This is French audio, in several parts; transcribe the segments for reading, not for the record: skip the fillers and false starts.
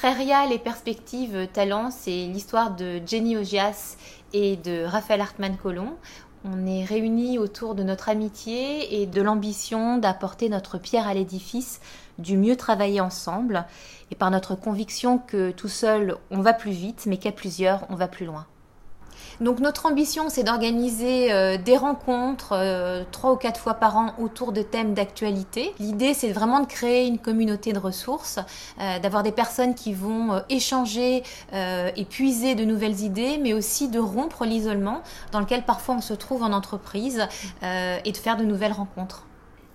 Prairial et Perspectives Talents, c'est l'histoire de Jenny Ogias et de Raphaël Hartmann-Colomb. On est réunis autour de notre amitié et de l'ambition d'apporter notre pierre à l'édifice du mieux travailler ensemble et par notre conviction que tout seul on va plus vite mais qu'à plusieurs on va plus loin. Donc notre ambition, c'est d'organiser des rencontres 3 ou 4 fois par an autour de thèmes d'actualité. L'idée, c'est vraiment de créer une communauté de ressources, d'avoir des personnes qui vont échanger et puiser de nouvelles idées, mais aussi de rompre l'isolement dans lequel parfois on se trouve en entreprise et de faire de nouvelles rencontres.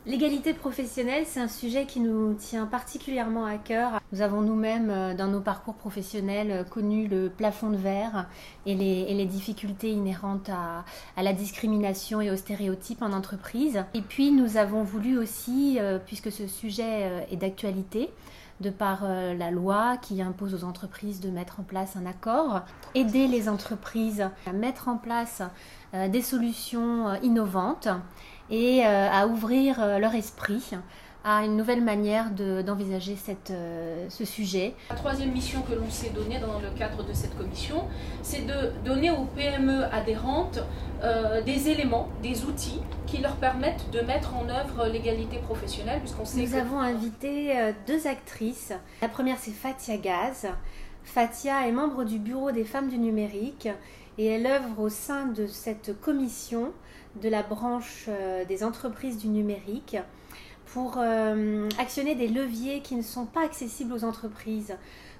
L'égalité professionnelle, c'est un sujet qui nous tient particulièrement à cœur. Nous avons nous-mêmes, dans nos parcours professionnels, connu le plafond de verre et les difficultés inhérentes à la discrimination et aux stéréotypes en entreprise. Et puis, nous avons voulu aussi, puisque ce sujet est d'actualité, de par la loi qui impose aux entreprises de mettre en place un accord, aider les entreprises à mettre en place des solutions innovantes et à ouvrir leur esprit à une nouvelle manière d'envisager ce sujet. La troisième mission que l'on s'est donnée dans le cadre de cette commission, c'est de donner aux PME adhérentes des éléments, des outils qui leur permettent de mettre en œuvre l'égalité professionnelle. Nous avons invité 2 actrices. La première, c'est Fatia Gaz. Fatia est membre du Bureau des femmes du numérique et elle œuvre au sein de cette commission de la branche des entreprises du numérique pour actionner des leviers qui ne sont pas accessibles aux entreprises,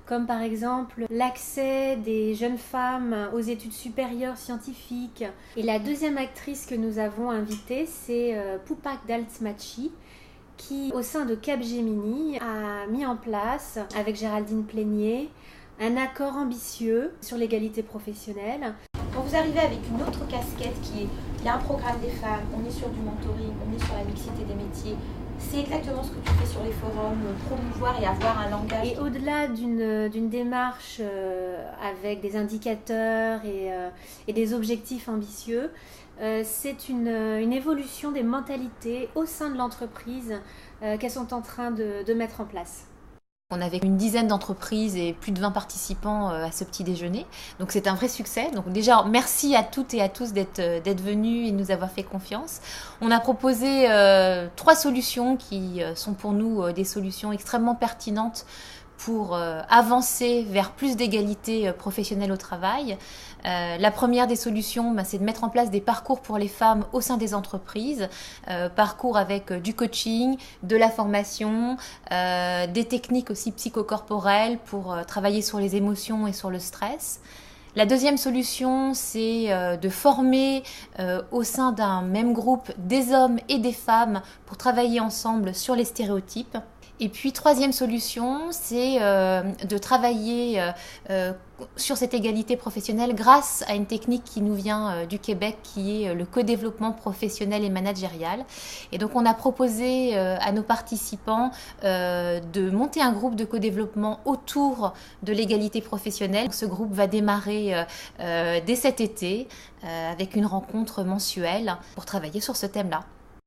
comme par exemple l'accès des jeunes femmes aux études supérieures scientifiques. Et la deuxième actrice que nous avons invitée, c'est Poupak Daltsmachi, qui, au sein de Capgemini, a mis en place, avec Géraldine Plénier, un accord ambitieux sur l'égalité professionnelle. Quand vous arrivez avec une autre casquette qui est, il y a un programme des femmes, on est sur du mentoring, on est sur la mixité des métiers, c'est exactement ce que tu fais sur les forums, promouvoir et avoir un langage. Et au-delà d'une démarche avec des indicateurs et des objectifs ambitieux, c'est une évolution des mentalités au sein de l'entreprise qu'elles sont en train de mettre en place. On avait une dizaine d'entreprises et plus de 20 participants à ce petit déjeuner. Donc c'est un vrai succès. Donc déjà, merci à toutes et à tous d'être venus et de nous avoir fait confiance. On a proposé 3 solutions qui sont pour nous des solutions extrêmement pertinentes pour avancer vers plus d'égalité professionnelle au travail. La première des solutions, c'est de mettre en place des parcours pour les femmes au sein des entreprises, parcours avec du coaching, de la formation, des techniques aussi psychocorporelles pour travailler sur les émotions et sur le stress. La deuxième solution, c'est de former au sein d'un même groupe des hommes et des femmes pour travailler ensemble sur les stéréotypes. Et puis, troisième solution, c'est de travailler sur cette égalité professionnelle grâce à une technique qui nous vient du Québec, qui est le co-développement professionnel et managérial. Et donc, on a proposé à nos participants de monter un groupe de co-développement autour de l'égalité professionnelle. Ce groupe va démarrer dès cet été avec une rencontre mensuelle pour travailler sur ce thème-là.